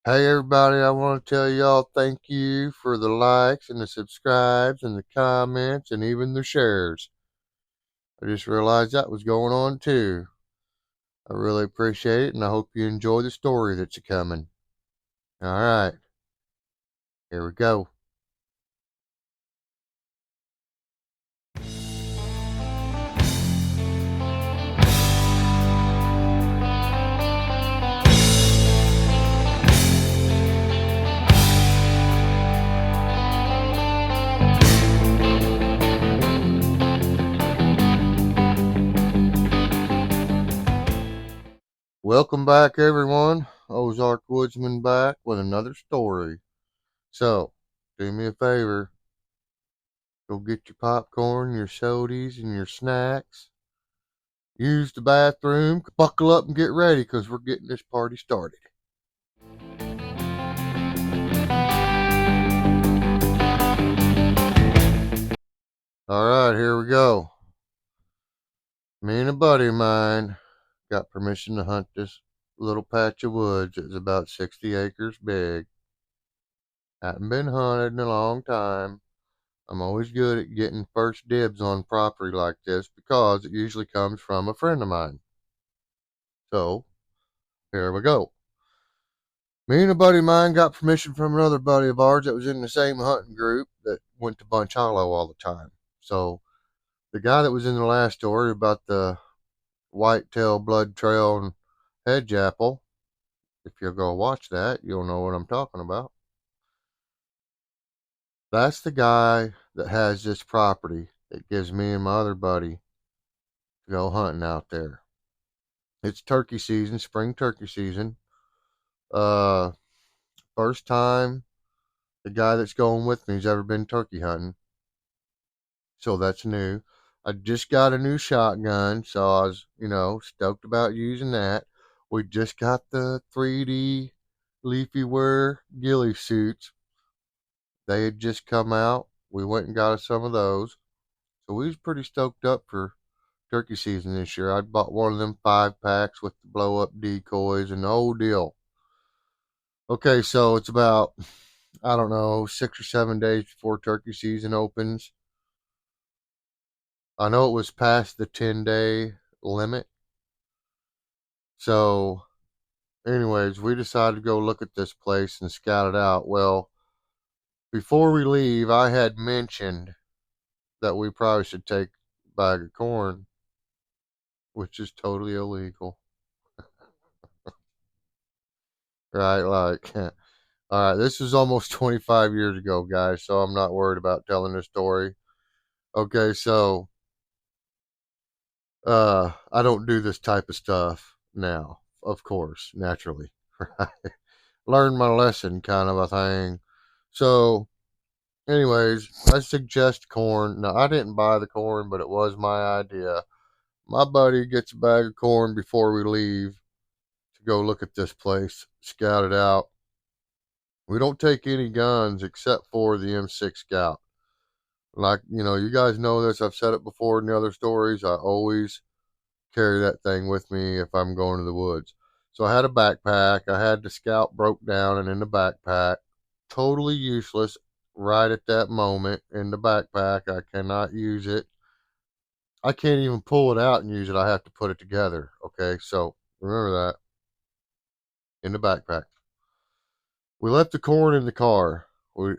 Hey everybody, I want to tell y'all thank you for the likes and the subscribes and the comments and even the shares. I just realized that was going on too. I really appreciate it and I hope you enjoy the story that's coming. All right, here we go. Welcome back everyone. Ozark Woodsman back with another story. So, do me a favor. Go get your popcorn, your sodies, and your snacks. Use the bathroom, buckle up and get ready because we're getting this party started. All right, here we go. Me and a buddy of mine got permission to hunt this little patch of woods. It was about 60 acres big. Hadn't been hunted in a long time. I'm always good at getting first dibs on property like this because it usually comes from a friend of mine. So, here we go. Me and a buddy of mine got permission from another buddy of ours that was in the same hunting group that went to Bunch Hollow all the time. So, the guy that was in the last story about the whitetail blood trail and hedge apple, if you'll go watch that, you'll know what I'm talking about. That's the guy that has this property that gives me and my other buddy to go hunting out there. It's turkey season, spring turkey season. Uh, First time the guy that's going with me's ever been turkey hunting, so that's new. I just got a new shotgun, so I was, stoked about using that. We just got the 3D leafy wear ghillie suits. They had just come out. We went and got us some of those. So we was pretty stoked up for turkey season this year. I bought one of them 5 packs with the blow up decoys and the whole deal. Okay, so it's about, I don't know, 6 or 7 days before turkey season opens. I know it was past the 10-day limit. So, anyways, we decided to go look at this place and scout it out. Well, before we leave, I had mentioned that we probably should take a bag of corn, which is totally illegal. Right? Like, all right, this is almost 25 years ago, guys, so I'm not worried about telling this story. Okay, so I don't do this type of stuff now, of course, naturally. Right? Learned my lesson kind of a thing. So, anyways, I suggest corn. Now, I didn't buy the corn, but it was my idea. My buddy gets a bag of corn before we leave to go look at this place, scout it out. We don't take any guns except for the M6 Scout. Like, you guys know this. I've said it before in the other stories. I always carry that thing with me if I'm going to the woods. So I had a backpack. I had the Scout broke down and in the backpack. Totally useless right at that moment in the backpack. I cannot use it. I can't even pull it out and use it. I have to put it together. Okay, so remember that in the backpack. We left the corn in the car. We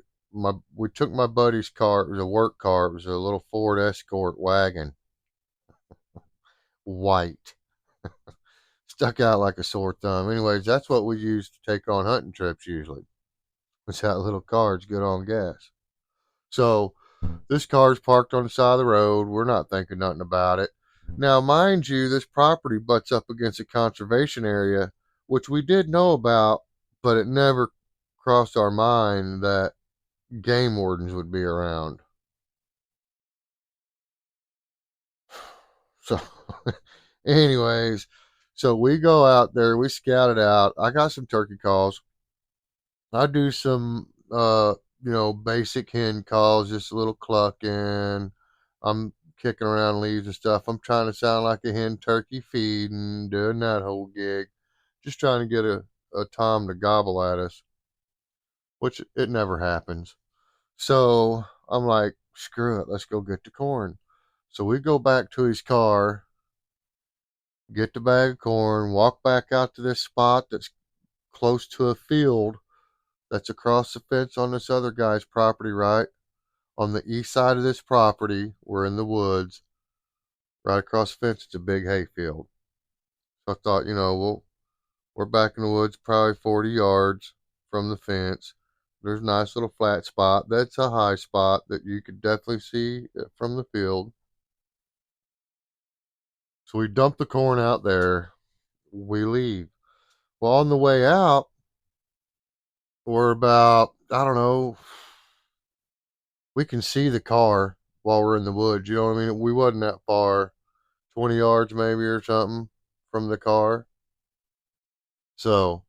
took my buddy's car. It was a work car. It was a little Ford Escort wagon, white, stuck out like a sore thumb. Anyways, that's what we used to take on hunting trips usually. Was that little car? It's good on gas. So this car's parked on the side of the road. We're not thinking nothing about it. Now, mind you, this property butts up against a conservation area, which we did know about, but it never crossed our mind that game wardens would be around. So, anyways, so we go out there, we scout it out. I got some turkey calls. I do some, basic hen calls, just a little clucking. I'm kicking around leaves and stuff. I'm trying to sound like a hen turkey feeding, doing that whole gig. Just trying to get a time to gobble at us, which it never happens. So I'm like, screw it, let's go get the corn. So we go back to his car, get the bag of corn, walk back out to this spot that's close to a field that's across the fence on this other guy's property, right? On the east side of this property, we're in the woods. Right across the fence, it's a big hayfield. So I thought, we're back in the woods, probably 40 yards from the fence. There's a nice little flat spot. That's a high spot that you could definitely see from the field. So we dump the corn out there. We leave. Well, on the way out, we're about, I don't know, we can see the car while we're in the woods. You know what I mean? We wasn't that far, 20 yards maybe or something from the car. So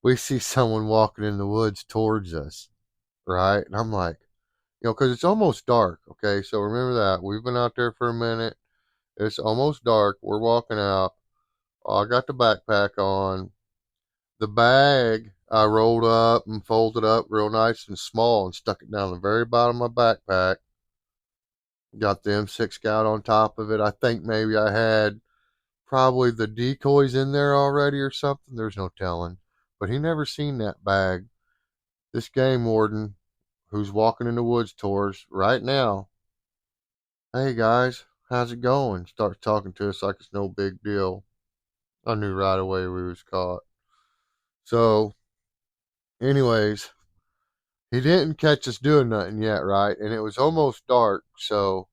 we see someone walking in the woods towards us, right? And I'm like, because it's almost dark. Okay. So remember that. We've been out there for a minute. It's almost dark. We're walking out. I got the backpack on. The bag I rolled up and folded up real nice and small and stuck it down the very bottom of my backpack. Got the M6 Scout on top of it. I think maybe I had probably the decoys in there already or something. There's no telling. But he never seen that bag. This game warden who's walking in the woods towards right now. Hey guys, how's it going? Starts talking to us like it's no big deal. I knew right away we was caught. So, anyways, he didn't catch us doing nothing yet, right? And it was almost dark, so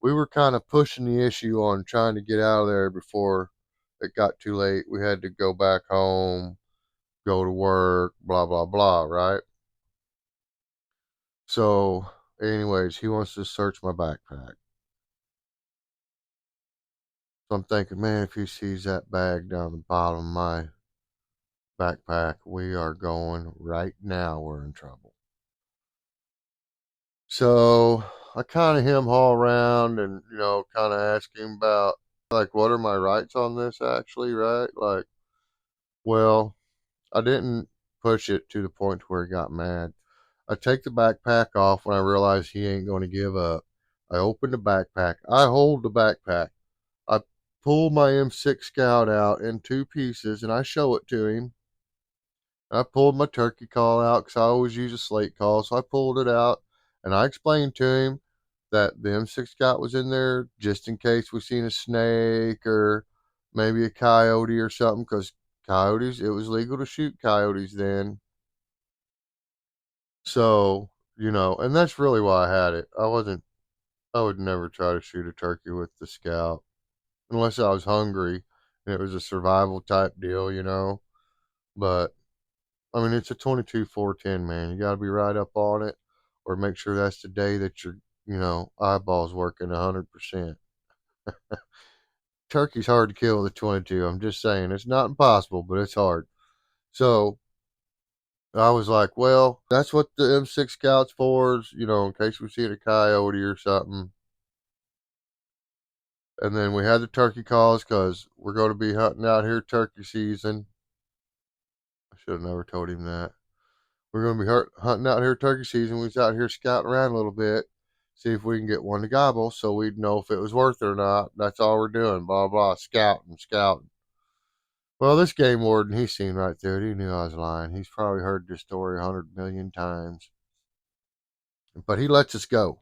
we were kind of pushing the issue on trying to get out of there before it got too late. We had to go back home, go to work, blah blah blah, right? So, anyways, he wants to search my backpack. So I'm thinking, man, if he sees that bag down the bottom of my backpack, we are going right now. We're in trouble. So I kind of hem haul around and, kind of ask him about, like, what are my rights on this actually, right? Like, well, I didn't push it to the point where he got mad. I take the backpack off when I realize he ain't going to give up. I open the backpack. I hold the backpack. I pull my M6 Scout out in two pieces and I show it to him. I pulled my turkey call out because I always use a slate call. So I pulled it out and I explained to him that the M6 Scout was in there just in case we seen a snake or maybe a coyote or something because coyotes, it was legal to shoot coyotes then. So, and that's really why I had it. I would never try to shoot a turkey with the Scout unless I was hungry and it was a survival type deal. But I mean, it's a 22 410, man. You got to be right up on it or make sure that's the day that your, eyeballs working 100%. Turkey's hard to kill with a 22. I'm just saying. It's not impossible, but it's hard. So I was like, well, that's what the M6 Scout's for, is, in case we see a coyote or something. And then we had the turkey calls because we're going to be hunting out here turkey season. I should have never told him that. We're going to be hunting out here turkey season. We was out here scouting around a little bit, see if we can get one to gobble so we'd know if it was worth it or not. That's all we're doing, blah, blah, scouting, scouting. Well, this game warden, he seen right through it. He knew I was lying. He's probably heard this story 100 million times. But he lets us go.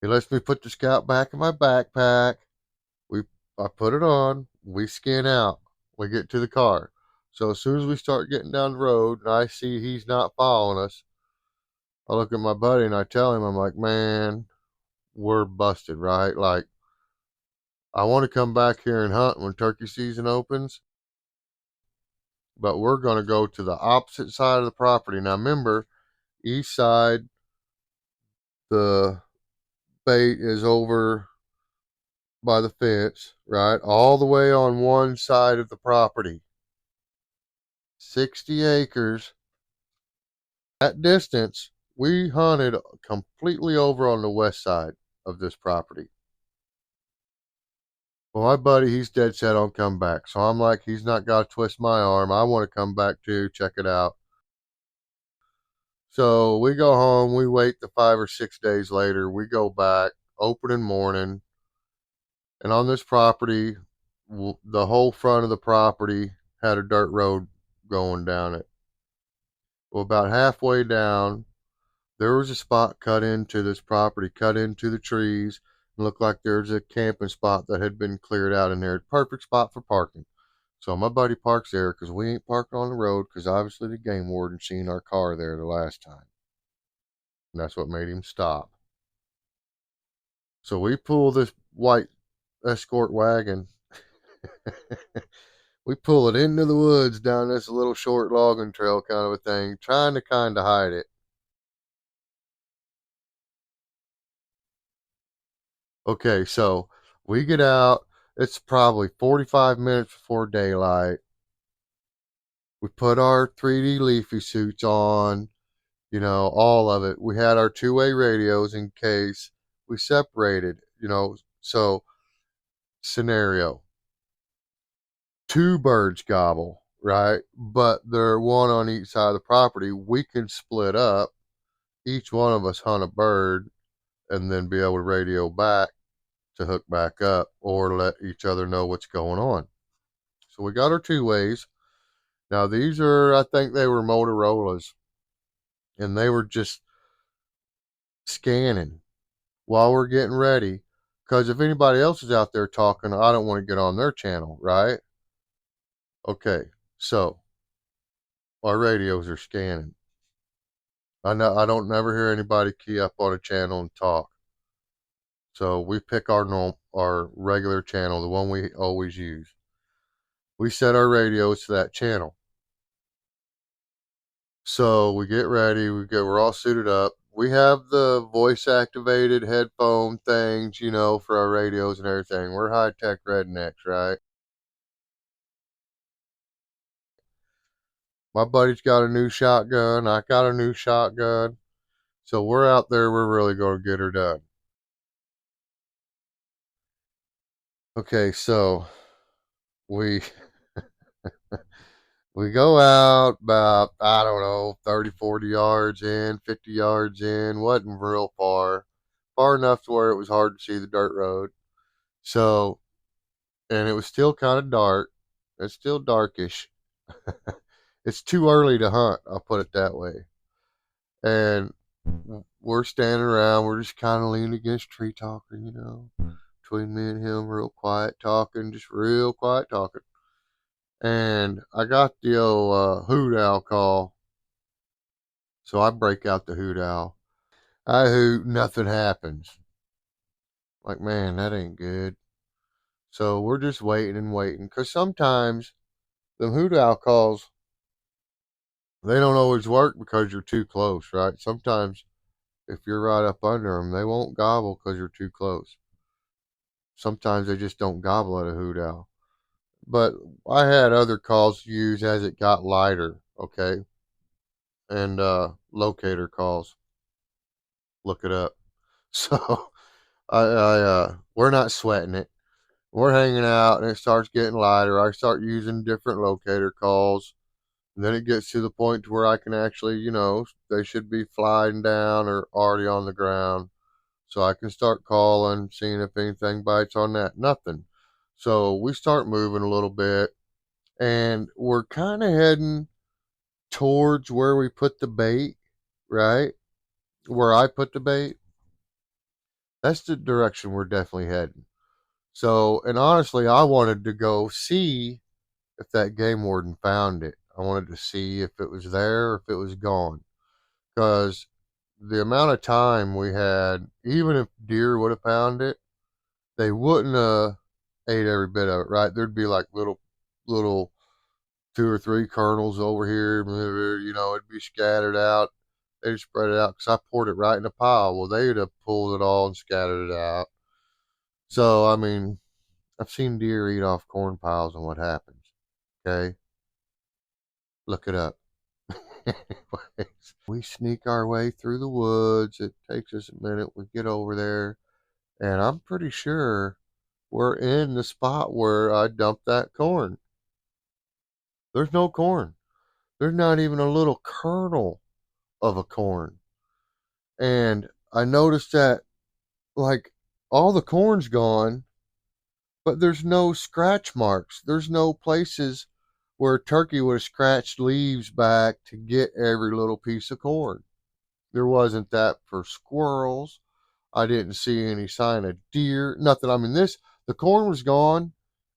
He lets me put the Scout back in my backpack. We, I put it on. We skin out. We get to the car. So as soon as we start getting down the road and I see he's not following us, I look at my buddy and I tell him, I'm like, man, we're busted, right? Like, I want to come back here and hunt when turkey season opens, but we're going to go to the opposite side of the property. Now, remember, east side, the bait is over by the fence, right? All the way on one side of the property. 60 acres. That distance, we hunted completely over on the west side of this property. Well, my buddy, he's dead set on come back. So I'm like, he's not got to twist my arm. I want to come back too, check it out. So we go home. We wait the 5 or 6 days later. We go back, opening morning. And on this property, the whole front of the property had a dirt road going down it. Well, about halfway down, there was a spot cut into this property, cut into the trees. It looked like there's a camping spot that had been cleared out in there. Perfect spot for parking. So my buddy parks there because we ain't parking on the road because obviously the game warden seen our car there the last time. And that's what made him stop. So we pull this white escort wagon. We pull it into the woods down this little short logging trail kind of a thing, trying to kind of hide it. Okay, so we get out. It's probably 45 minutes before daylight. We put our 3D leafy suits on, all of it. We had our two-way radios in case we separated. So, scenario, two birds gobble, right? But they're one on each side of the property. We can split up, each one of us hunt a bird, and then be able to radio back to hook back up or let each other know what's going on. So we got our two ways. Now these are, I think they were Motorola's, and they were just scanning while we're getting ready. Because if anybody else is out there talking, I don't want to get on their channel, right? Okay, so our radios are scanning. I know I don't never hear anybody key up on a channel and talk. So we pick our regular channel, the one we always use. We set our radios to that channel. So we get ready. We're all suited up. We have the voice activated headphone things, for our radios and everything. We're high tech rednecks, right? My buddy's got a new shotgun. I got a new shotgun. So we're out there. We're really going to get her done. Okay, so we we go out about, I don't know, 30, 40 yards in, 50 yards in. Wasn't real far. Far enough to where it was hard to see the dirt road. So, and it was still kind of dark. It's still darkish. It's too early to hunt, I'll put it that way. And we're standing around, we're just kind of leaning against a tree talking, between me and him, real quiet talking, just real quiet talking. And I got the old hoot owl call. So I break out the hoot owl. I hoot, nothing happens. Like, man, that ain't good. So we're just waiting and waiting. Because sometimes the hoot owl calls, they don't always work because you're too close, right? Sometimes if you're right up under them, they won't gobble because you're too close. Sometimes they just don't gobble at a hoot owl. But I had other calls to use as it got lighter, okay? And locator calls. Look it up. So we're not sweating it. We're hanging out and it starts getting lighter. I start using different locator calls. And then it gets to the point to where I can actually, they should be flying down or already on the ground. So I can start calling, seeing if anything bites on that. Nothing. So we start moving a little bit and we're kind of heading towards where we put the bait, right? Where I put the bait. That's the direction we're definitely heading. So, and honestly, I wanted to go see if that game warden found it. I wanted to see if it was there or if it was gone. Because the amount of time we had, even if deer would have found it, they wouldn't have ate every bit of it, right? There'd be like little two or three kernels over here, it'd be scattered out. They'd spread it out because I poured it right in a pile. Well, they'd have pulled it all and scattered it out. So, I mean, I've seen deer eat off corn piles and what happens. Okay? Look it up. Anyways, we sneak our way through the woods. It takes us a minute. We get over there, and I'm pretty sure we're in the spot where I dumped that corn. There's no corn. There's not even a little kernel of a corn. And I noticed that, like, all the corn's gone, but there's no scratch marks. There's no places where a turkey would have scratched leaves back to get every little piece of corn. There wasn't that for squirrels. I didn't see any sign of deer, nothing. I mean, the corn was gone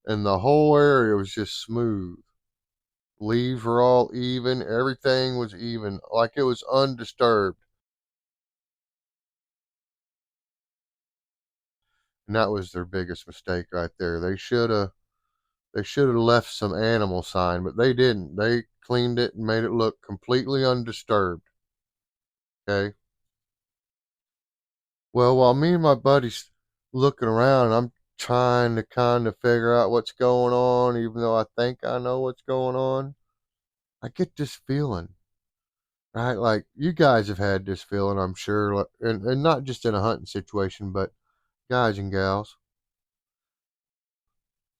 and the whole area was just smooth. Leaves were all even, everything was even, like it was undisturbed. And that was their biggest mistake right there. They should have left some animal sign, but they didn't. They cleaned it and made it look completely undisturbed. Okay. Well, while me and my buddies looking around, I'm trying to kind of figure out what's going on, even though I think I know what's going on. I get this feeling, right? Like you guys have had this feeling, I'm sure, and not just in a hunting situation, but guys and gals,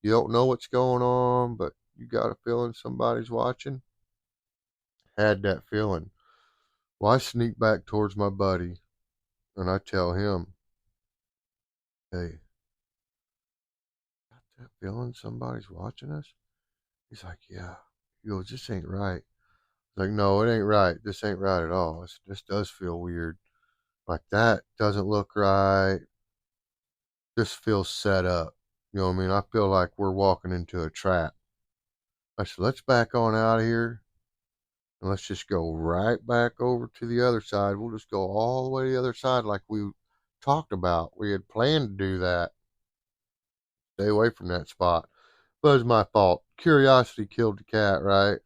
you don't know what's going on, but you got a feeling somebody's watching. Had that feeling. Well, I sneak back towards my buddy and I tell him, "Hey, got that feeling somebody's watching us?" He's like, "Yeah." He goes, "This ain't right." Like, no, it ain't right. This ain't right at all. This does feel weird. Like, that doesn't look right. This feels set up. You know what I mean? I feel like we're walking into a trap. I said, let's back on out of here and let's just go right back over to the other side. We'll just go all the way to the other side like we talked about. We had planned to do that. Stay away from that spot. But it was my fault. Curiosity killed the cat, right?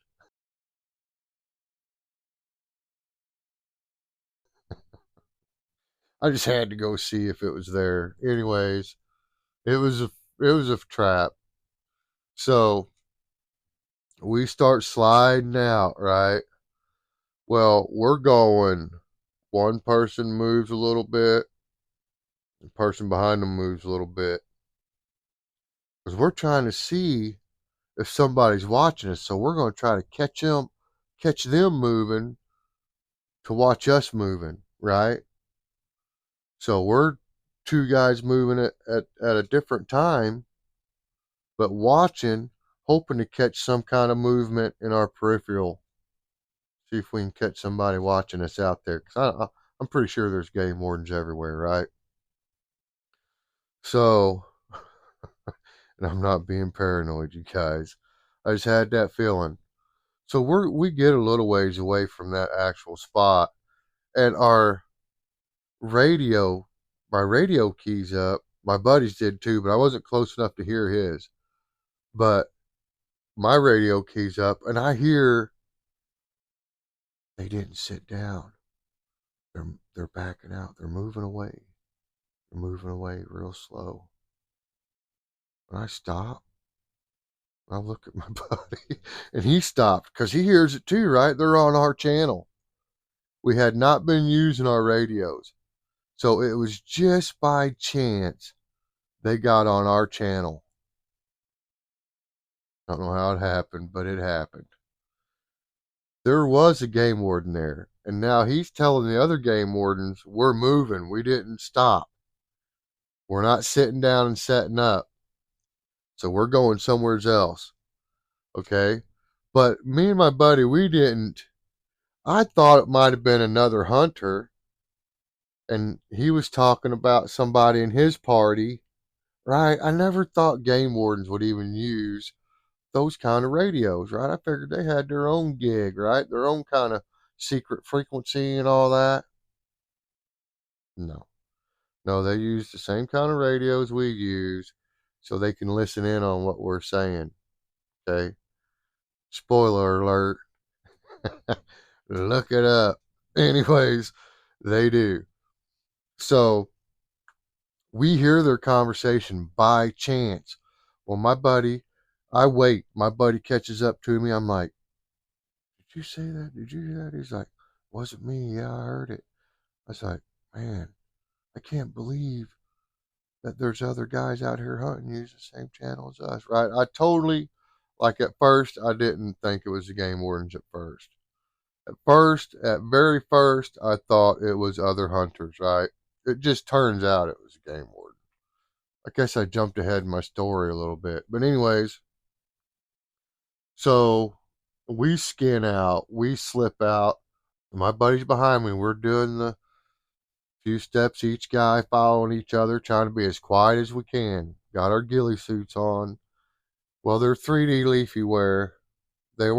I just had to go see if it was there. Anyways, it was a trap. So we start sliding out, right? Well, we're going. One person moves a little bit, the person behind them moves a little bit. Because we're trying to see if somebody's watching us. So we're going to try to catch them moving to watch us moving, right? So we're two guys moving at a different time, but watching, hoping to catch some kind of movement in our peripheral. See if we can catch somebody watching us out there. Because I'm pretty sure there's game wardens everywhere, right? So, and I'm not being paranoid, you guys. I just had that feeling. So we get a little ways away from that actual spot, and radio, my radio keys up. My buddies did too, but I wasn't close enough to hear his. But my radio keys up, and I hear they didn't sit down. They're backing out. They're moving away. They're moving away real slow. And I stop. I look at my buddy, and he stopped because he hears it too, right? They're on our channel. We had not been using our radios. So it was just by chance they got on our channel. I don't know how it happened, but it happened. There was a game warden there, and now he's telling the other game wardens, we're moving. We didn't stop. We're not sitting down and setting up. So we're going somewhere else. Okay. But me and my buddy, we didn't. I thought it might have been another hunter, and he was talking about somebody in his party, right? I never thought game wardens would even use those kind of radios, right? I figured they had their own gig, right? Their own kind of secret frequency and all that. No, no, they use the same kind of radios we use so they can listen in on what we're saying. Okay. Spoiler alert. Look it up. Anyways, they do. So we hear their conversation by chance. Well, my buddy, I wait. My buddy catches up to me. I'm like, did you say that? Did you hear that? He's like, wasn't me. Yeah, I heard it. I was like, man, I can't believe that there's other guys out here hunting use the same channel as us, right? I totally, like at first, I didn't think it was the game wardens at first. At very first, I thought it was other hunters, right? It just turns out it was a game warden. I guess I jumped ahead in my story a little bit. But, anyways, so we skin out, we slip out. My buddy's behind me. We're doing the few steps, each guy following each other, trying to be as quiet as we can. Got our ghillie suits on. Well, they're 3D leafy wear. They're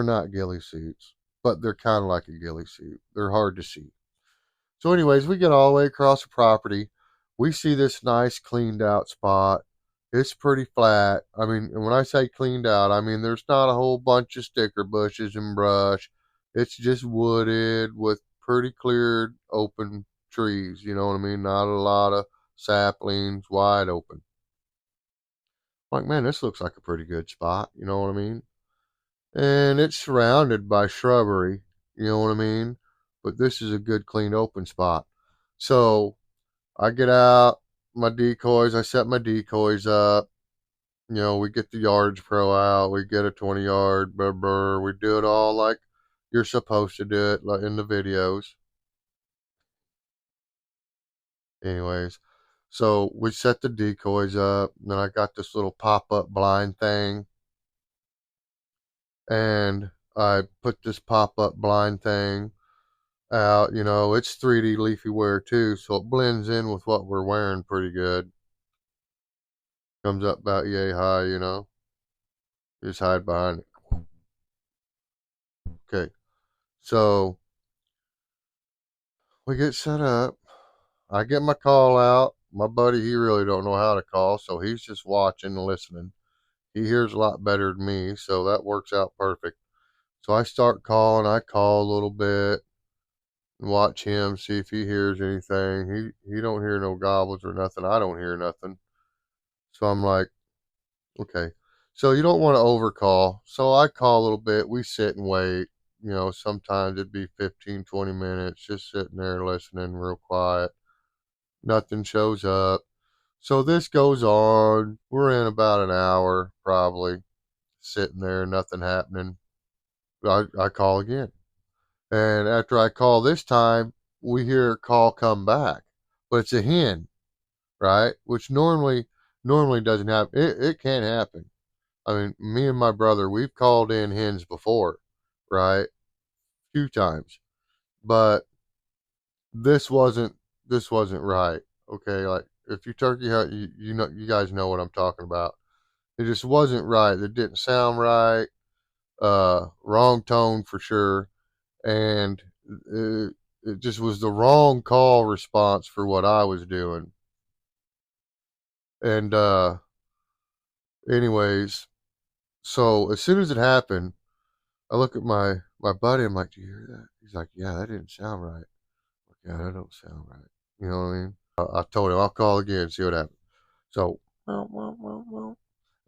not ghillie suits, but they're kind of like a ghillie suit. They're hard to see. So, anyways, we get all the way across the property. We see this nice cleaned out spot. It's pretty flat. I mean, and when I say cleaned out, I mean there's not a whole bunch of sticker bushes and brush. It's just wooded with pretty cleared open trees. You know what I mean? Not a lot of saplings, wide open. Like, man, this looks like a pretty good spot. You know what I mean? And it's surrounded by shrubbery. You know what I mean? But this is a good, clean, open spot. So I get out my decoys. I set my decoys up. You know, we get the yards pro out. We get a 20 yard, brr, brr. We do it all like you're supposed to do it, like in the videos. Anyways, so we set the decoys up. Then I got this little pop up blind thing. And I put this pop up blind thing out. You know, it's 3D leafy wear too, so it blends in with what we're wearing pretty good. Comes up about yay high, you know. Just hide behind it. Okay. So we get set up. I get my call out. My buddy, he really don't know how to call, so he's just watching and listening. He hears a lot better than me, so that works out perfect. So I start calling. I call a little bit and watch him, see if he hears anything. He don't hear no gobbles or nothing. I don't hear nothing. So I'm like, okay. So you don't want to overcall. So I call a little bit. We sit and wait. You know, sometimes it'd be 15, 20 minutes just sitting there listening real quiet. Nothing shows up. So this goes on. We're in about an hour, probably, sitting there, nothing happening. I call again. And after I call this time, we hear a call come back. But it's a hen, right? Which normally doesn't happen. It can happen. I mean, me and my brother, we've called in hens before, right? A few times. But this wasn't this wasn't right. Okay, like if you turkey hunt, you know you guys know what I'm talking about. It just wasn't right. It didn't sound right. Wrong tone for sure, and it just was the wrong call response for what I was doing. And anyways, so as soon as it happened, I look at my buddy. I'm like, "Do you hear that?" He's like, "Yeah, that didn't sound right." Like, yeah, that don't sound right. You know what I mean? I told him I'll call again, see what happens. So, and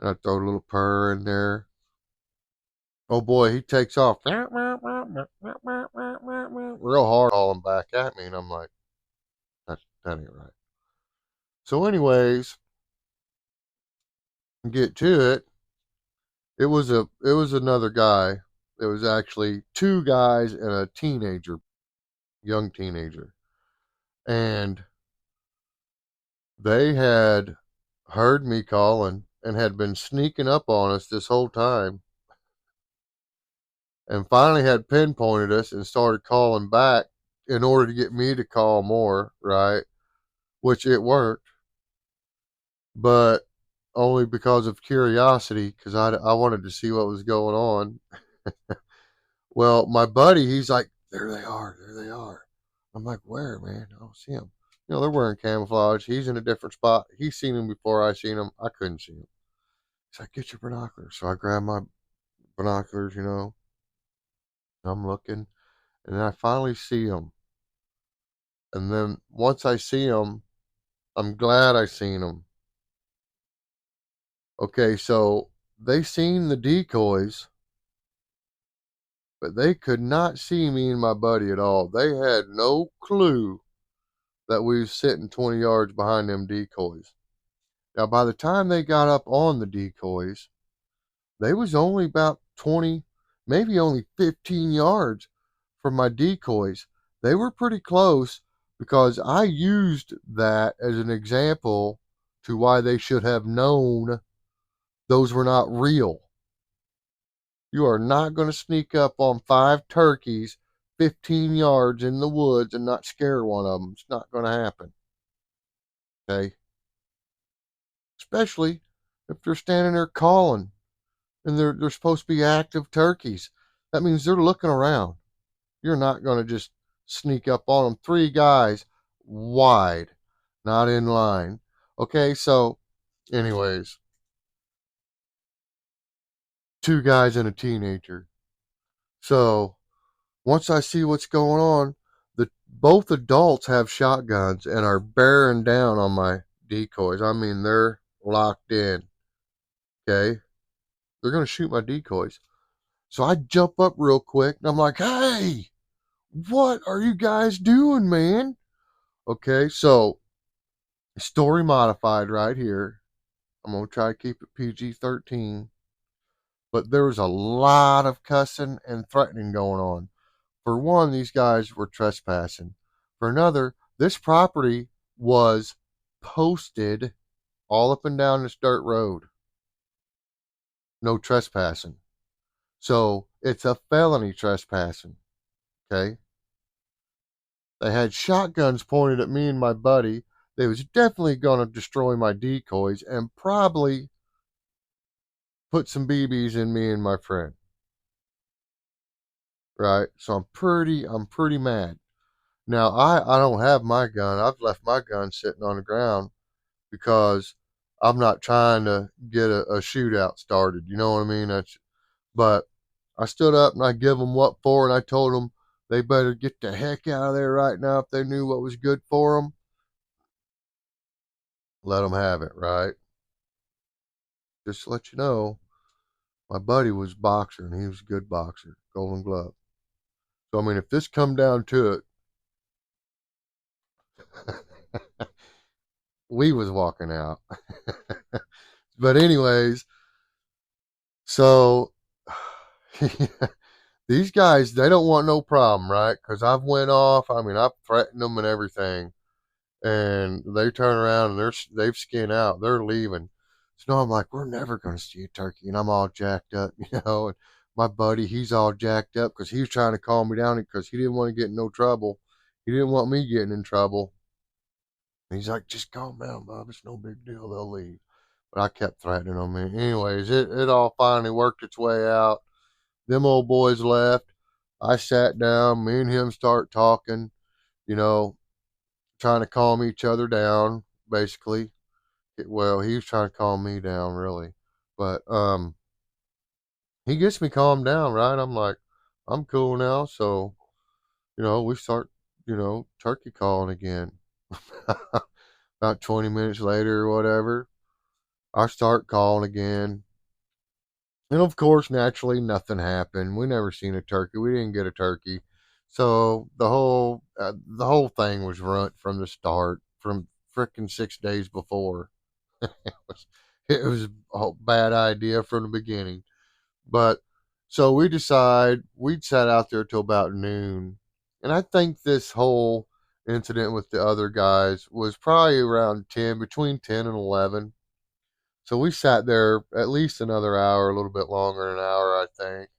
I throw a little purr in there. Oh boy, he takes off real hard, calling back at me, and I'm like, that ain't right. So, anyways, get to it. It was another guy. It was actually two guys and a teenager, young teenager, and they had heard me calling and had been sneaking up on us this whole time, and finally had pinpointed us and started calling back in order to get me to call more, right? Which it worked, but only because of curiosity, because I wanted to see what was going on. Well, my buddy, he's like, there they are, there they are. I'm like, where, man? I don't see them. You know, they're wearing camouflage. He's in a different spot. He's seen him before I seen him. I couldn't see him. He's like, get your binoculars. So I grab my binoculars, you know. I'm looking, and then I finally see him. And then once I see him, I'm glad I seen him. Okay, so they seen the decoys, but they could not see me and my buddy at all. They had no clue that we was sitting 20 yards behind them decoys. Now, by the time they got up on the decoys, they was only about 20, maybe only 15 yards from my decoys. They were pretty close because I used that as an example to why they should have known those were not real. You are not going to sneak up on 5 turkeys 15 yards in the woods and not scare one of them. It's not going to happen. Okay? Especially if they're standing there calling and they're supposed to be active turkeys. That means they're looking around. You're not going to just sneak up on them. 3 guys wide, not in line. Okay, so, anyways, 2 guys and a teenager. So, once I see what's going on, both adults have shotguns and are bearing down on my decoys. I mean, they're locked in. Okay, they're going to shoot my decoys. So I jump up real quick and I'm like, hey, what are you guys doing, man? Okay, so story modified right here. I'm going to try to keep it PG-13. But there was a lot of cussing and threatening going on. For one, these guys were trespassing. For another, this property was posted all up and down this dirt road. No trespassing. So it's a felony trespassing. Okay. They had shotguns pointed at me and my buddy. They was definitely going to destroy my decoys and probably put some BBs in me and my friend. Right? So I'm pretty mad. Now I don't have my gun. I've left my gun sitting on the ground because I'm not trying to get a shootout started. You know what I mean? But I stood up and I give them what for, and I told them they better get the heck out of there right now if they knew what was good for them. Let them have it, right? Just to let you know, my buddy was a boxer and he was a good boxer, Golden Glove. So I mean, if this come down to it, we was walking out. But anyways, so these guys, they don't want no problem, right? Because I've went off. I mean, I've threatened them and everything, and they turn around and they've skinned out. They're leaving. So now I'm like, we're never gonna see a turkey, and I'm all jacked up, And my buddy, he's all jacked up because he was trying to calm me down because he didn't want to get in no trouble. He didn't want me getting in trouble. And he's like, just calm down, Bob. It's no big deal. They'll leave. But I kept threatening them. And anyways, it all finally worked its way out. Them old boys left. I sat down. Me and him start talking, you know, trying to calm each other down, basically. Well, he was trying to calm me down, really. But he gets me calmed down, right? I'm like, I'm cool now. So, we start, turkey calling again. About 20 minutes later or whatever, I start calling again. And of course, naturally, nothing happened. We never seen a turkey. We didn't get a turkey. So the whole thing was ruined from the start, from frickin' 6 days before. it was a bad idea from the beginning. But so we decide we'd sat out there till about noon. And I think this whole incident with the other guys was probably around 10, between 10 and 11. So we sat there at least another hour, a little bit longer than an hour, I think,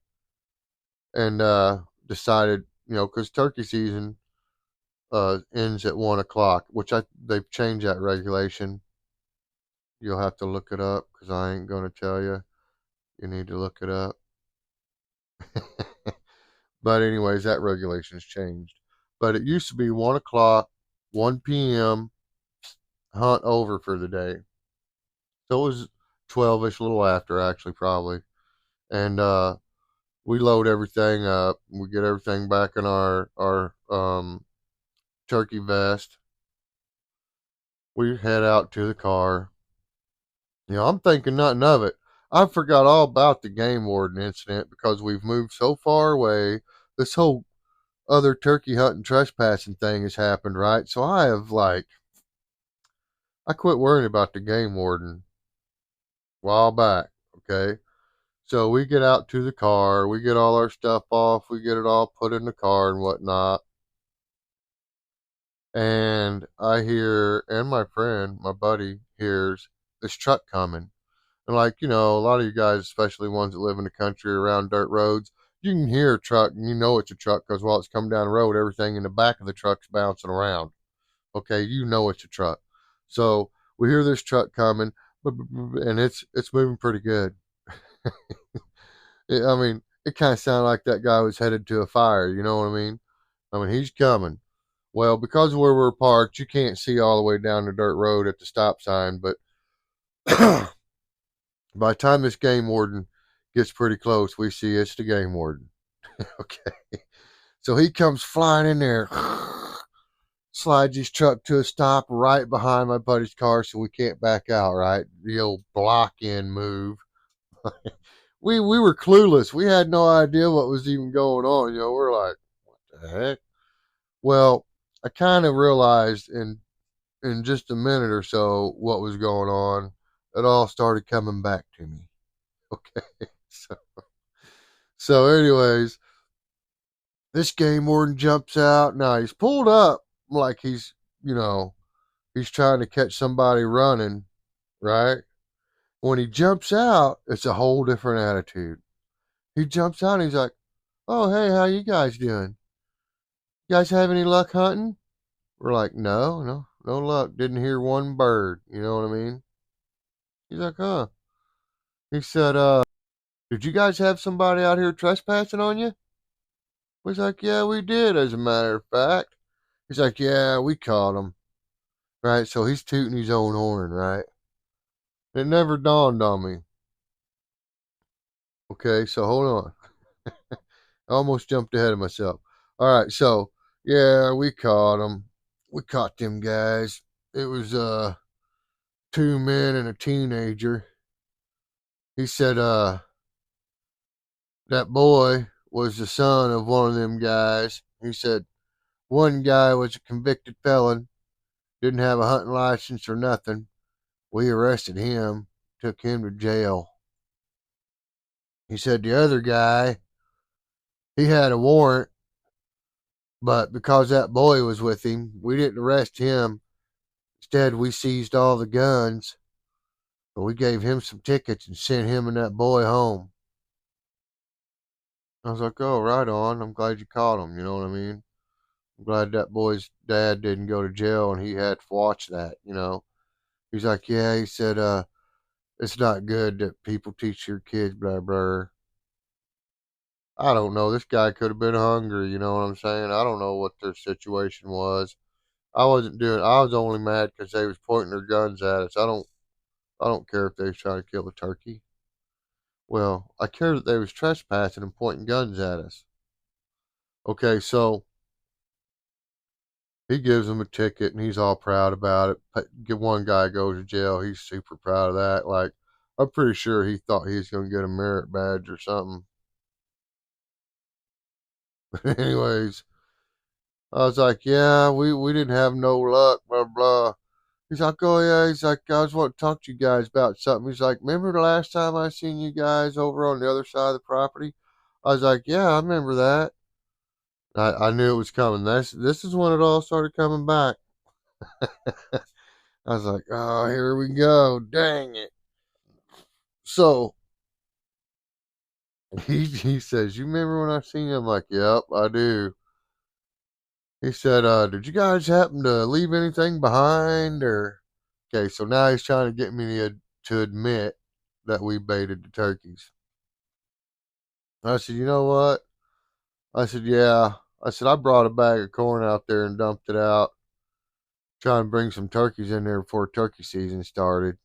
and decided, because turkey season ends at 1 o'clock, which they've changed that regulation. You'll have to look it up because I ain't gonna tell you. You need to look it up. But anyways, that regulation's changed. But it used to be 1 o'clock, 1 p.m. hunt over for the day. So it was 12ish, a little after actually, probably. And we load everything up. We get everything back in our turkey vest. We head out to the car. I'm thinking nothing of it. I forgot all about the game warden incident because we've moved so far away. This whole other turkey hunting trespassing thing has happened, right? So I quit worrying about the game warden a while back. Okay. So we get out to the car, we get all our stuff off, we get it all put in the car and whatnot. And I hear, and my friend, my buddy, hears this truck coming. And like, a lot of you guys, especially ones that live in the country around dirt roads, you can hear a truck and you know it's a truck because while it's coming down the road, everything in the back of the truck's bouncing around. Okay, you know it's a truck. So we hear this truck coming, and it's moving pretty good. I mean, it kind of sounded like that guy was headed to a fire. You know what I mean? I mean, he's coming. Well, because of where we're parked, you can't see all the way down the dirt road at the stop sign. But by the time this game warden gets pretty close, we see it's the game warden. Okay. So he comes flying in there, slides his truck to a stop right behind my buddy's car so we can't back out, right? The old block in move. We were clueless. We had no idea what was even going on. We're like, what the heck? Well, I kind of realized in just a minute or so what was going on. It all started coming back to me. Okay. So anyways, this game warden jumps out. Now he's pulled up like you know, he's trying to catch somebody running, right? When he jumps out, it's a whole different attitude. He jumps out and he's like, "Oh, hey, how you guys doing? You guys have any luck hunting?" We're like, "No, no, no luck. Didn't hear one bird." You know what I mean? He's like, "Huh." He said, "Did you guys have somebody out here trespassing on you?" We's like, "Yeah, we did, as a matter of fact." He's like, "Yeah, we caught him." Right? So he's tooting his own horn, right? It never dawned on me. Okay, so hold on. I almost jumped ahead of myself. All right, so yeah, we caught them. We caught them guys. It was two men and a teenager. He said that boy was the son of one of them guys. He said one guy was a convicted felon, didn't have a hunting license or nothing. We arrested him, took him to jail. He said the other guy, he had a warrant, but because that boy was with him, we didn't arrest him. Instead, we seized all the guns, but we gave him some tickets and sent him and that boy home. I was like, oh, right on. I'm glad you caught him. You know what I mean? I'm glad that boy's dad didn't go to jail and he had to watch that. He's like, yeah, he said, it's not good that people teach your kids, blah, blah. I don't know. This guy could have been hungry. You know what I'm saying? I don't know what their situation was. I was only mad because they was pointing their guns at us. I don't care if they was trying to kill the turkey. Well, I care that they was trespassing and pointing guns at us. Okay, so he gives them a ticket and he's all proud about it. Get one guy goes to jail. He's super proud of that. Like, I'm pretty sure he thought he was going to get a merit badge or something. But anyways, I was like, yeah, we didn't have no luck, blah, blah. He's like, oh, yeah. He's like, I just want to talk to you guys about something. He's like, remember the last time I seen you guys over on the other side of the property? I was like, yeah, I remember that. I knew it was coming. This is when it all started coming back. I was like, oh, here we go. Dang it. So he says, you remember when I seen you? I'm like, yep, I do. He said, did you guys happen to leave anything behind? Or okay, so now he's trying to get me to admit that we baited the turkeys. I said, you know what? I said, yeah. I said, I brought a bag of corn out there and dumped it out, trying to bring some turkeys in there before turkey season started.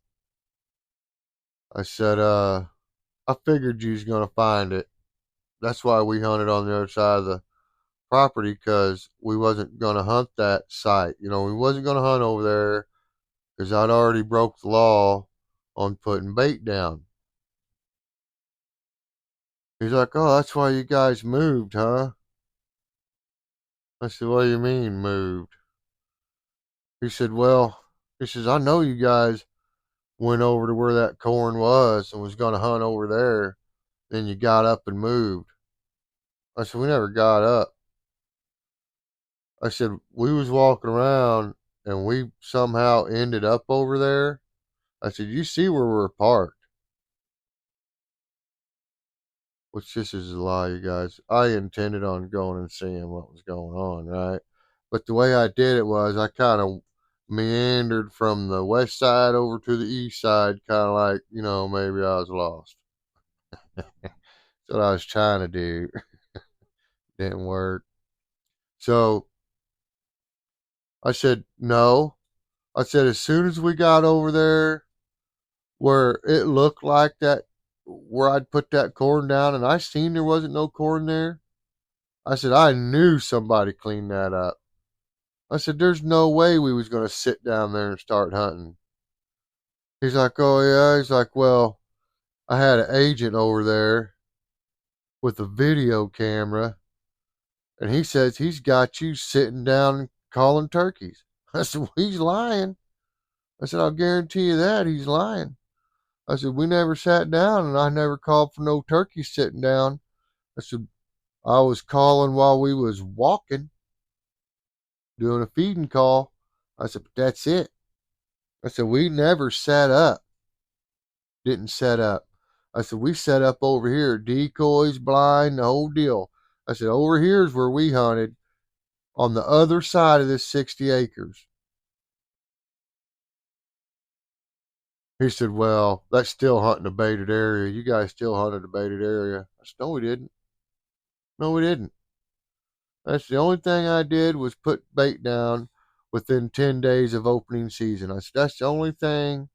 I said, I figured you was gonna find it. That's why we hunted on the other side of the property because we wasn't gonna hunt that site. We wasn't gonna hunt over there because I'd already broke the law on putting bait down. He's like, oh, that's why you guys moved, huh? I said, what do you mean moved? He said, well, he says, I know you guys went over to where that corn was and was going to hunt over there. Then you got up and moved. I said, we never got up. I said, we was walking around and we somehow ended up over there. I said, you see where we're parked. Which this is a lie, you guys. I intended on going and seeing what was going on, right? But the way I did it was I kind of meandered from the west side over to the east side, kind of like, maybe I was lost. That's what I was trying to do. Didn't work. So I said, no. I said, as soon as we got over there where it looked like that, where I'd put that corn down and I seen there wasn't no corn there, I said, I knew somebody cleaned that up. I said, there's no way we was going to sit down there and start hunting. He's like, oh, yeah. He's like, well, I had an agent over there with a video camera, and he says he's got you sitting down calling turkeys. I said, well, he's lying. I said, I'll guarantee you that he's lying. I said, we never sat down, and I never called for no turkey sitting down. I said, I was calling while we was walking, doing a feeding call. I said, but that's it. I said, we never sat up. Didn't set up. I said, we set up over here, decoys, blind, the whole deal. I said, over here's where we hunted on the other side of this 60 acres. He said, well, that's still hunting a baited area. You guys still hunted a baited area. I said, no, we didn't. No, we didn't. That's the only thing I did was put bait down within 10 days of opening season. I said, that's the only thing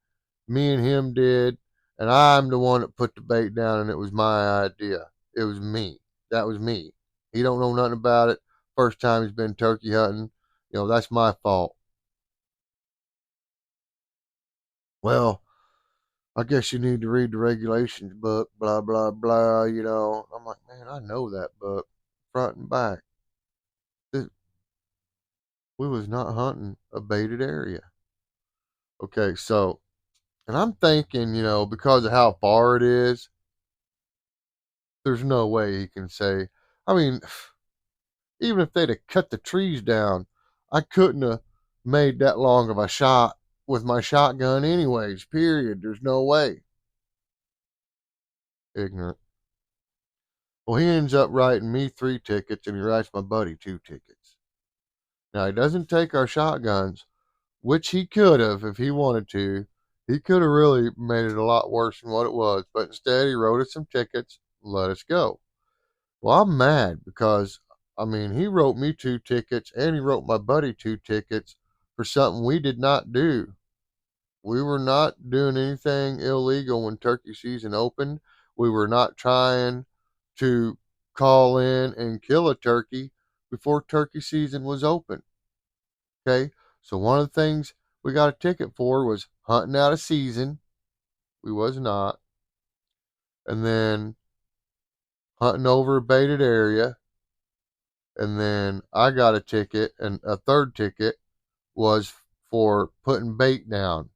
me and him did. And I'm the one that put the bait down, and it was my idea. It was me. That was me. He don't know nothing about it. First time he's been turkey hunting. That's my fault. Well, I guess you need to read the regulations book, blah, blah, blah. I'm like, man, I know that book front and back. This, we was not hunting a baited area. Okay, so, and I'm thinking, because of how far it is, there's no way he can say, I mean, even if they'd have cut the trees down, I couldn't have made that long of a shot with my shotgun anyways, period. There's no way. Ignorant. Well, he ends up writing me 3 tickets and he writes my buddy 2 tickets. Now, he doesn't take our shotguns, which he could have if he wanted to. He could have really made it a lot worse than what it was, but instead he wrote us some tickets, let us go. Well, I'm mad because, he wrote me 2 tickets and he wrote my buddy 2 tickets for something we did not do. We were not doing anything illegal when turkey season opened. We were not trying to call in and kill a turkey before turkey season was open. Okay. So one of the things we got a ticket for was hunting out of season. We was not. And then hunting over a baited area. And then I got a ticket, and a third ticket was for putting bait down.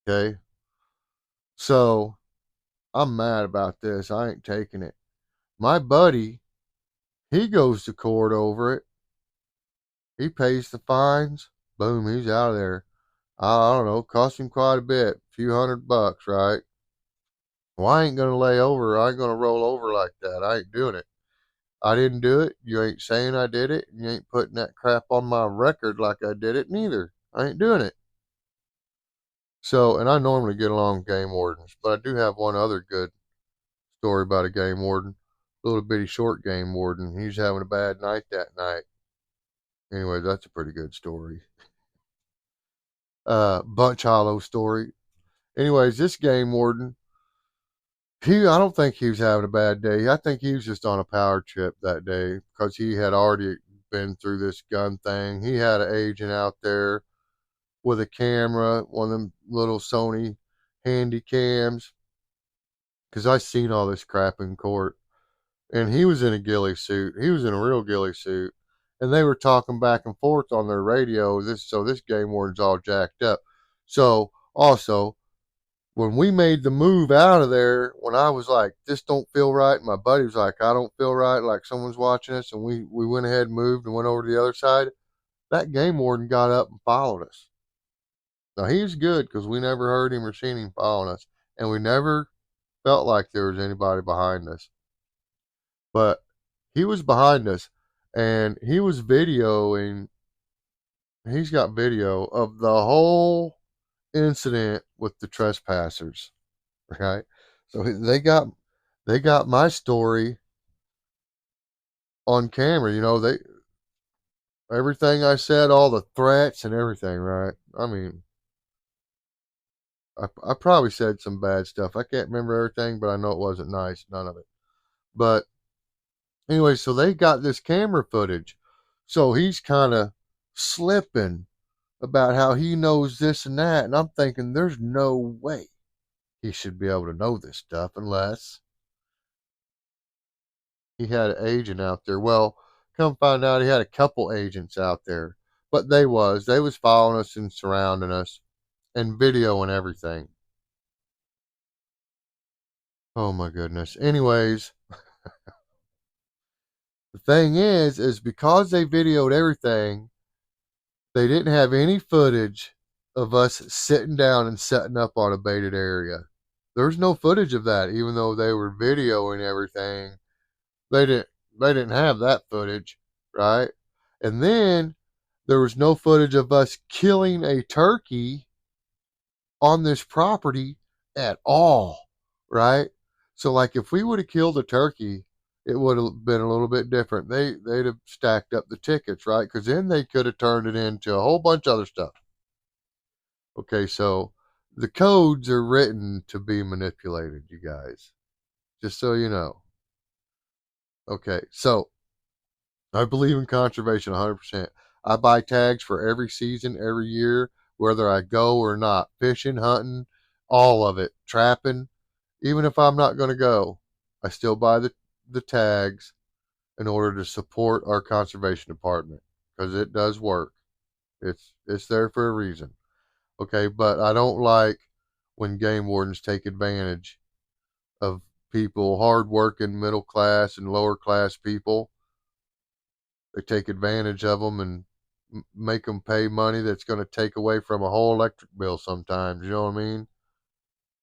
Okay. So I'm mad about this. I ain't taking it. My buddy, he goes to court over it. He pays the fines. Boom, he's out of there. I don't know, cost him quite a bit, a few $100, right? Well, I ain't gonna lay over. I ain't gonna roll over like that. I ain't doing it. I didn't do it. You ain't saying I did it. You ain't putting that crap on my record like I did it neither. I ain't doing it. So, and I normally get along with game wardens, but I do have one other good story about a game warden. A little bitty short game warden. He's having a bad night that night. Anyway, that's a pretty good story. Bunch Hollow story. Anyways, this game warden, I don't think he was having a bad day. I think he was just on a power trip that day because he had already been through this gun thing. He had an agent out there with a camera, one of them little Sony handy cams, because I seen all this crap in court. and he was in a ghillie suit. He was in a real ghillie suit, and they were talking back and forth on their radio. This game warden's all jacked up. So also, when we made the move out of there, when I was like, this don't feel right, and my buddy was like, I don't feel right, like someone's watching us, and we went ahead and moved and went over to the other side, that game warden got up and followed us. Now he was good because we never heard him or seen him following us, and we never felt like there was anybody behind us. But he was behind us, and he was videoing. He's got video of the whole incident with the trespassers. Right? So they got my story on camera. They everything I said, all the threats and everything. Right? I mean, I probably said some bad stuff. I can't remember everything, but I know it wasn't nice. None of it. But anyway, so they got this camera footage. So he's kind of slipping about how he knows this and that. And I'm thinking, there's no way he should be able to know this stuff unless he had an agent out there. Well, come find out he had a couple agents out there. But they was following us and surrounding us and videoing everything. Oh my goodness. Anyways, the thing is because they videoed everything, they didn't have any footage of us sitting down and setting up on a baited area. There's no footage of that, even though they were videoing everything. They didn't they didn't have that footage, right? And then there was no footage of us killing a turkey on this property at all, right? So like if we would have killed a turkey, it would have been a little bit different. They'd have stacked up the tickets, right? Because then they could have turned it into a whole bunch of other stuff. Okay, so the codes are written to be manipulated, you guys. Just so you know. Okay, so I believe in conservation 100%. I buy tags for every season, every year, whether I go or not. Fishing, hunting, all of it. Trapping. Even if I'm not going to go, I still buy the tags in order to support our conservation department because it does work. It's there for a reason. Okay, but I don't like when game wardens take advantage of people, hardworking middle class and lower class people. They take advantage of them and make them pay money that's going to take away from a whole electric bill sometimes. You know what I mean?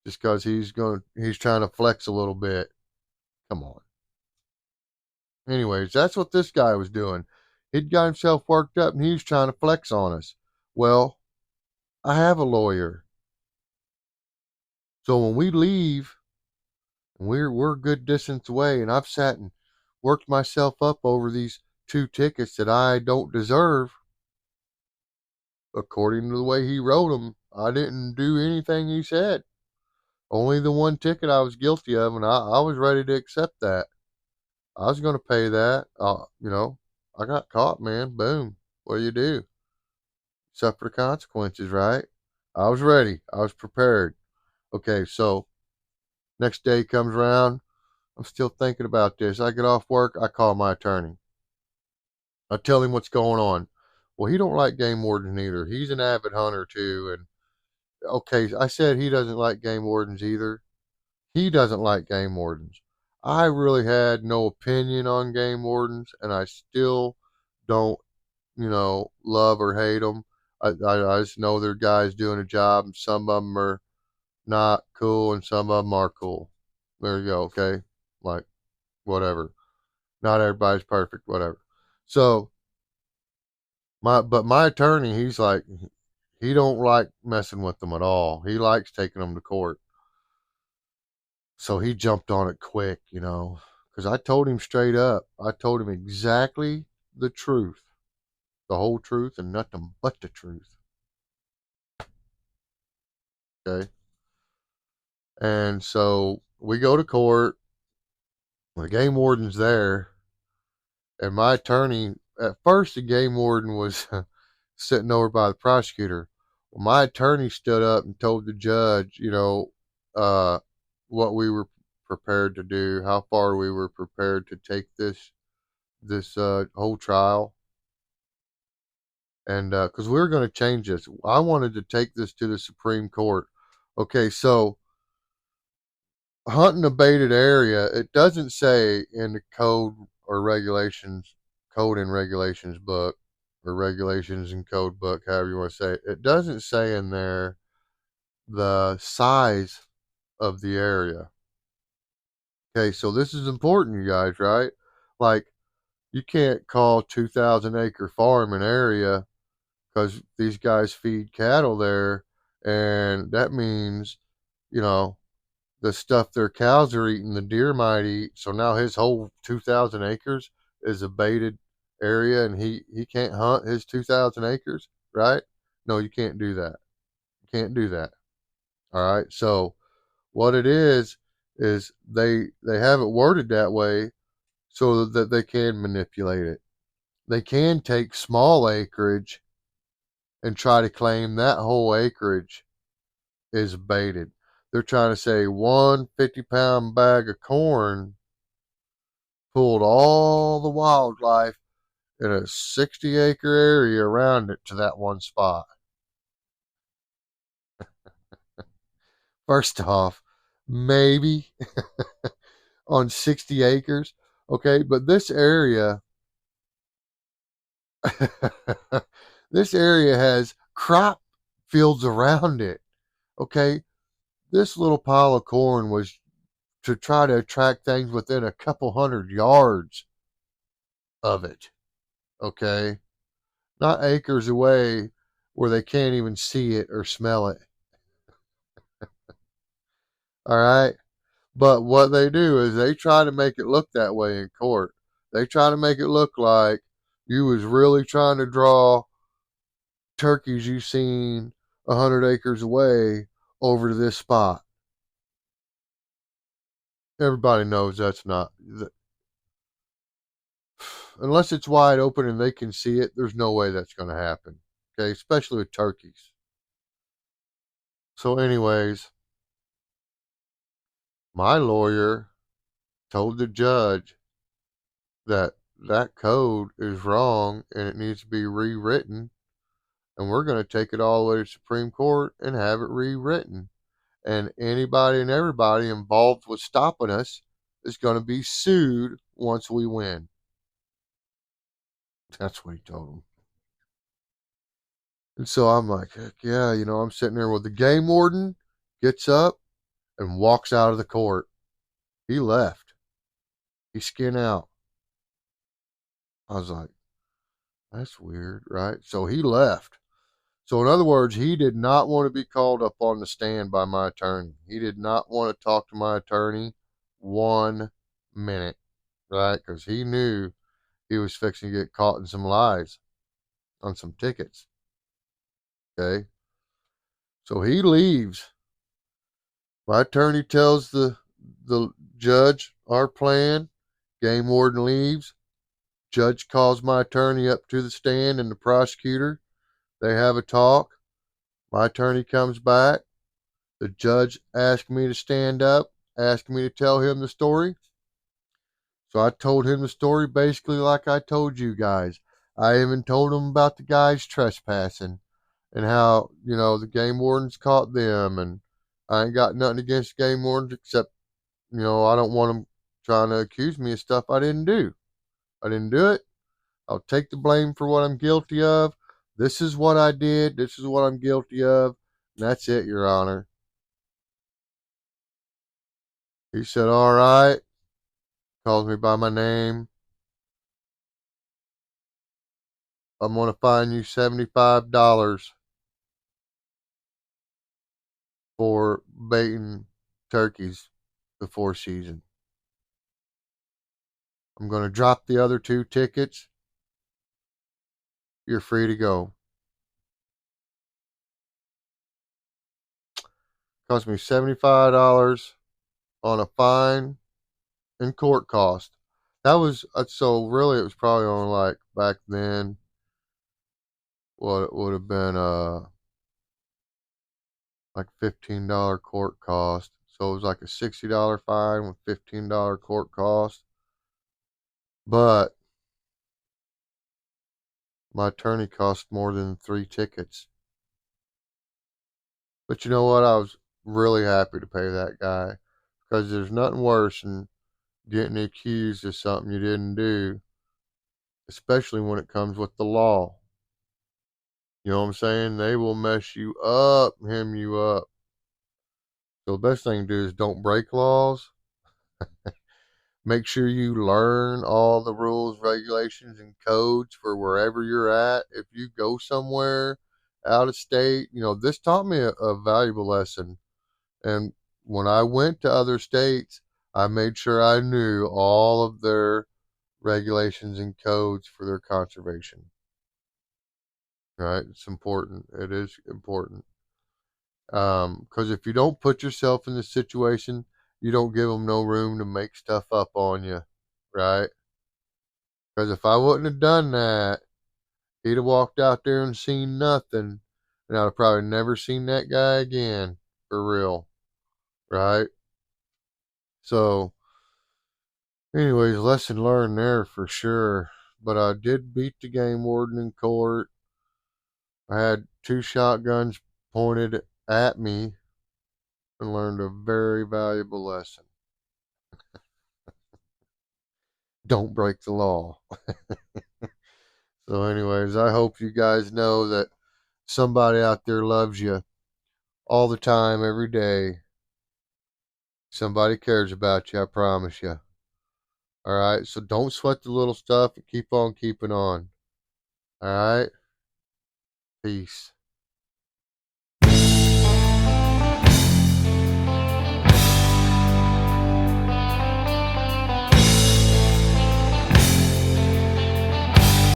Just because he's trying to flex a little bit. Come on. Anyways, that's what this guy was doing. He'd got himself worked up and he was trying to flex on us. Well, I have a lawyer. So when we leave, and we're a good distance away, and I've sat and worked myself up over these two tickets that I don't deserve, according to the way he wrote them. I didn't do anything he said. Only the one ticket I was guilty of, and I was ready to accept that. I was going to pay that. I got caught, man. Boom. What do you do? Suffer the consequences, right? I was ready. I was prepared. Okay, so next day comes around. I'm still thinking about this. I get off work. I call my attorney. I tell him what's going on. Well, he don't like game wardens either. He's an avid hunter too. And okay, I said he doesn't like game wardens either. He doesn't like game wardens. I really had no opinion on game wardens, and I still don't, love or hate them. I just know they're guys doing a job, and some of them are not cool, and some of them are cool. There you go. Okay, like whatever. Not everybody's perfect. Whatever. So my attorney, he's like, he don't like messing with them at all. He likes taking them to court. So he jumped on it quick, because I told him straight up. I told him exactly the truth, the whole truth, and nothing but the truth. Okay. And so we go to court. The game warden's there, and my attorney. At first, the game warden was sitting over by the prosecutor. Well, my attorney stood up and told the judge, uh, what we were prepared to do, how far we were prepared to take this whole trial, and because we were going to change this, I wanted to take this to the Supreme Court. Okay, so hunting a baited area, it doesn't say in the code and regulations book, or regulations and code book, however you want to say it. It doesn't say in there the size of the area. Okay, so this is important, you guys, right? Like, you can't call 2,000 acre farm an area because these guys feed cattle there, and that means, you know, the stuff their cows are eating, the deer might eat. So now his whole 2,000 acres is a baited area, and he can't hunt his 2,000 acres, right? No, you can't do that. You can't do that. All right. So what it is they have it worded that way so that they can manipulate it. They can take small acreage and try to claim that whole acreage is baited. They're trying to say one 50-pound bag of corn pulled all the wildlife in a 60-acre area around it to that one spot. First off, maybe on 60 acres. Okay, but this area this area has crop fields around it. Okay, this little pile of corn was to try to attract things within a couple hundred yards of it. Okay, not acres away where they can't even see it or smell it. All right. But what they do is they try to make it look that way in court. They try to make it look like you was really trying to draw turkeys you seen 100 acres away over to this spot. Everybody knows that's not, unless it's wide open and they can see it, there's no way that's going to happen. Okay, especially with turkeys. So, anyways, my lawyer told the judge that that code is wrong and it needs to be rewritten, and we're going to take it all the way to Supreme Court and have it rewritten. And anybody and everybody involved with stopping us is going to be sued once we win. That's what he told them. And so I'm like, heck yeah, I'm sitting there with the game warden, gets up and walks out of the court. He left. He skinned out. I was like, that's weird, right? So he left. So, in other words, he did not want to be called up on the stand by my attorney. He did not want to talk to my attorney 1 minute, right? Because he knew he was fixing to get caught in some lies on some tickets. Okay. So he leaves. My attorney tells the judge our plan. Game warden leaves. Judge calls my attorney up to the stand and the prosecutor. They have a talk. My attorney comes back. The judge asked me to stand up, asked me to tell him the story. So I told him the story basically like I told you guys. I even told him about the guys trespassing and how, the game wardens caught them. And I ain't got nothing against game wardens except, I don't want them trying to accuse me of stuff I didn't do. I didn't do it. I'll take the blame for what I'm guilty of. This is what I did. This is what I'm guilty of. And that's it, Your Honor. He said, all right. Calls me by my name. I'm going to fine you $75 for baiting turkeys before season. I'm going to drop the other 2 tickets. You're free to go. Cost me $75 on a fine and court cost. That was, so really it was probably on, like, back then, what it would have been, like $15 court cost. So it was like a $60 fine with $15 court cost. But my attorney cost more than 3 tickets. But you know what? I was really happy to pay that guy because there's nothing worse than getting accused of something you didn't do, especially when it comes with the law. You know what I'm saying? They will mess you up, hem you up. So the best thing to do is don't break laws. Make sure you learn all the rules, regulations, and codes for wherever you're at. If you go somewhere out of state, this taught me a valuable lesson. And when I went to other states, I made sure I knew all of their regulations and codes for their conservation. Right? It's important. It is important. Because if you don't put yourself in the situation, you don't give them no room to make stuff up on you. Right? Because if I wouldn't have done that, he'd have walked out there and seen nothing, and I'd have probably never seen that guy again, for real, right? So, anyways, lesson learned there for sure. But I did beat the game warden in court. I had 2 shotguns pointed at me and learned a very valuable lesson. Don't break the law. So, anyways, I hope you guys know that somebody out there loves you all the time, every day. Somebody cares about you, I promise you. All right. So don't sweat the little stuff and keep on keeping on. All right. Peace.